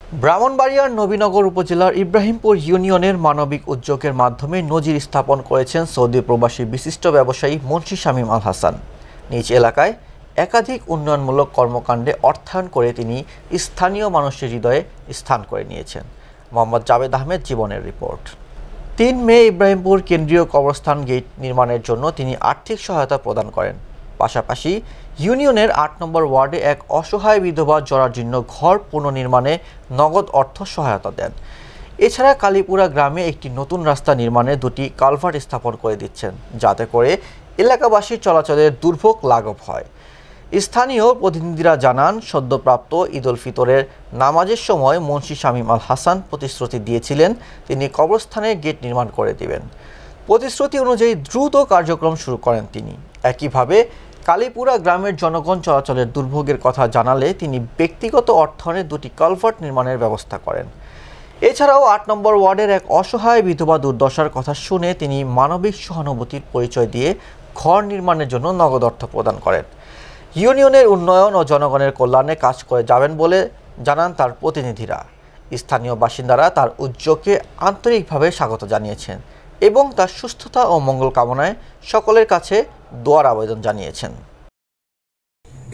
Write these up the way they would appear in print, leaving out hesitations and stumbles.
ব্রাহ্মণবাড়িয়ার নবীনগর উপজেলার ইব্রাহিমপুর ইউনিয়নের মানবিক উদ্যোগের মাধ্যমে নজির স্থাপন করেছেন সৌদি প্রবাসী বিশিষ্ট ব্যবসায়ী মুন্সি শামীম আল হাসান। নিজ এলাকায় একাধিক উন্নয়নমূলক কর্মকাণ্ডে অর্থায়ন করে তিনি স্থানীয় মানুষের হৃদয়ে স্থান করে নিয়েছেন। মোহাম্মদ জাবেদ আহমেদ জীবনের রিপোর্ট। ৩ মে ইব্রাহিমপুর কেন্দ্রীয় কবরস্থান গেট নির্মাণের জন্য তিনি আর্থিক সহায়তা প্রদান করেন। পাশাপাশি ইউনিয়নের ৮ নম্বর ওয়ার্ডে এক অসহায় বিধবা জরাজীর্ণ ঘর পুনর্নির্মাণে নগদ অর্থ সহায়তা দেন। এছাড়া কালীপুরা গ্রামে একটি নতুন রাস্তা নির্মাণে 2টি কালভার্ট স্থাপন করে দিচ্ছেন, যাতে করে এলাকাবাসীর চলাচলের দুর্ভোগ লাঘব হয়। স্থানীয় প্রতিনিধিরা জানান, সদ্যপ্রাপ্ত ঈদ উল ফিতরের নামাজের সময় মুন্সি শামীম আল হাসান প্রতিশ্রুতি দিয়েছিলেন তিনি কবরস্থানের গেট নির্মাণ করে দেবেন। প্রতিশ্রুতি অনুযায়ী দ্রুত কার্যক্রম শুরু করেন তিনি। একইভাবে কালীপুরা গ্রামের জনগণ চলাচলের দুর্ভোগের কথা জানালে তিনি ব্যক্তিগত অর্থায়নে 2টি কালভার্ট নির্মাণের ব্যবস্থা করেন। এছাড়াও ৮ নম্বর ওয়ার্ডের এক অসহায় বিধবা দুর্দশার কথা শুনে তিনি মানবিক সহানুভূতির পরিচয় দিয়ে ঘর নির্মাণের জন্য নগদ অর্থ প্রদান করেন। ইউনিয়নের উন্নয়ন ও জনগণের কল্যাণে কাজ করে যাবেন বলে জানান তার প্রতিনিধিরা। স্থানীয় বাসিন্দারা তার উদ্যোগকে আন্তরিকভাবে স্বাগত জানিয়েছেন এবং তার সুস্থতা ও মঙ্গল কামনায় সকলের কাছে দোয়ার আবেদন জানিয়েছেন।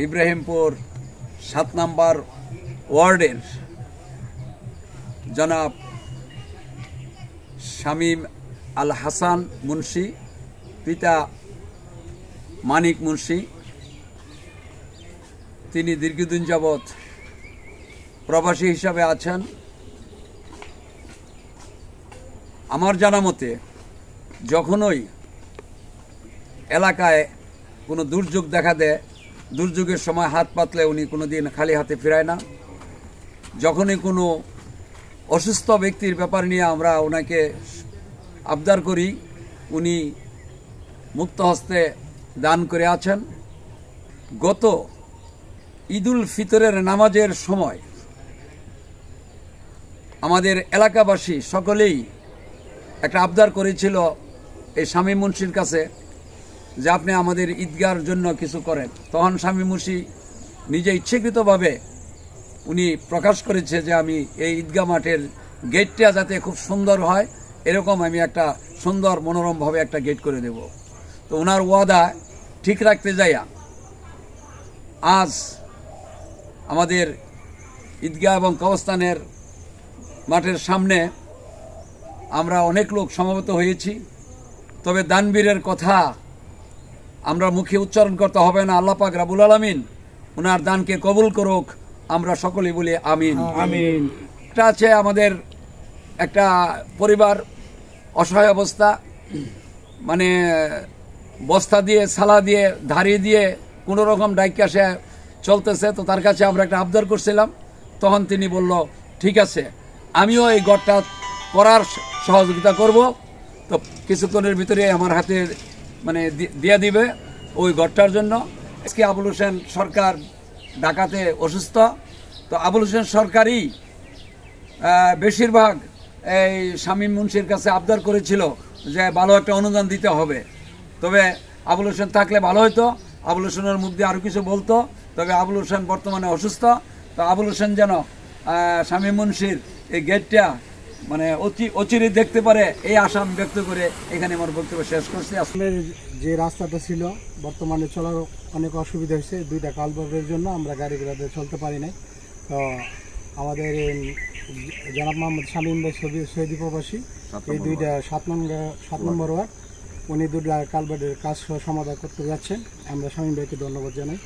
ইব্রাহিমপুর 7 নম্বর ওয়ার্ডের জনাব শামীম আল হাসান মুন্সি, পিতা মানিক মুন্সি, তিনি দীর্ঘদিন যাবৎ প্রবাসী হিসাবে আছেন। আমার জানা মতে যখনই এলাকায় কোনো দুর্যোগ দেখা দেয়, দুর্যোগের সময় হাত পাতলে উনি কোনো দিন খালি হাতে ফেরায় না। যখনই কোনো অসুস্থ ব্যক্তির ব্যাপার নিয়ে আমরা ওনাকে আবদার করি, উনি মুক্ত হস্তে দান করে আছেন। গত ঈদ উল ফিতরের নামাজের সময় আমাদের এলাকাবাসী সকলেই একটা আবদার করেছিল এই শামীম মুন্সির কাছে যে আপনি আমাদের ঈদগাহর জন্য কিছু করেন। তখন শামীম মুন্সি নিজে ইচ্ছাকৃতভাবে উনি প্রকাশ করেছে যে আমি এই ঈদগাহ মাঠের গেটটা যাতে খুব সুন্দর হয়, এরকম আমি একটা সুন্দর মনোরমভাবে একটা গেট করে দেব। তো ওনার ওয়াদা ঠিক রাখতে যাইয়া আজ আমাদের ঈদগাহ এবং কবরস্থানের মাঠের সামনে আমরা অনেক লোক সমবেত হয়েছি। তবে দানবীরের কথা আমরা মুখে উচ্চারণ করতে হবে না। আল্লাহ পাক রব্বুল আলামিন ওনার দানকে কবুল করুক, আমরা সকলেই বলি আমিন আমিন। এটা আছে আমাদের একটা পরিবার অসহায় অবস্থা, মানে বস্তা দিয়ে সালা দিয়ে ধারি দিয়ে কোনো রকম ডাইকা সে চলতেছে। তো তার কাছে আমরা একটা আবদার করছিলাম, তখন তিনি বলল ঠিক আছে আমিও এই ঘরটা করার সহযোগিতা করব। তো কিছুক্ষণের ভিতরে আমার হাতে মানে দিয়ে দিবে ওই ঘরটার জন্য। আজকে আবুল হোসেন সরকার ঢাকাতে অসুস্থ, তো আবুল হোসেন সরকারই বেশিরভাগ এই শামীম মুন্সির কাছে আবদার করেছিল যে ভালো একটা অনুদান দিতে হবে। তবে আবুল হোসেন থাকলে ভালো হতো, আবুল হোসেনের মুখ দিয়ে আরও কিছু বলতো। তবে আবুল হোসেন বর্তমানে অসুস্থ, তো আবুল হোসেন যেন শামীম মুন্সির এই গেটটা মানে অচিরে দেখতে পারে, এই আশা আমি ব্যক্ত করে এখানে আমার বক্তব্য শেষ করছি। আসলে যে রাস্তাটা ছিল বর্তমানে চলার অনেক অসুবিধা হয়েছে, 2টা কালভার্টের জন্য আমরা গাড়ি ঘোড়াতে চলতে পারি নাই। তো আমাদের জনাব মোহাম্মদ শামীম ভাই সৌদি প্রবাসী, এই 2টা 7 নম্বর ওয়ার্ড, উনি 2টা কালভার্টের কাজ সমাধান করতে যাচ্ছেন। আমরা শামীম ভাইকে ধন্যবাদ জানাই।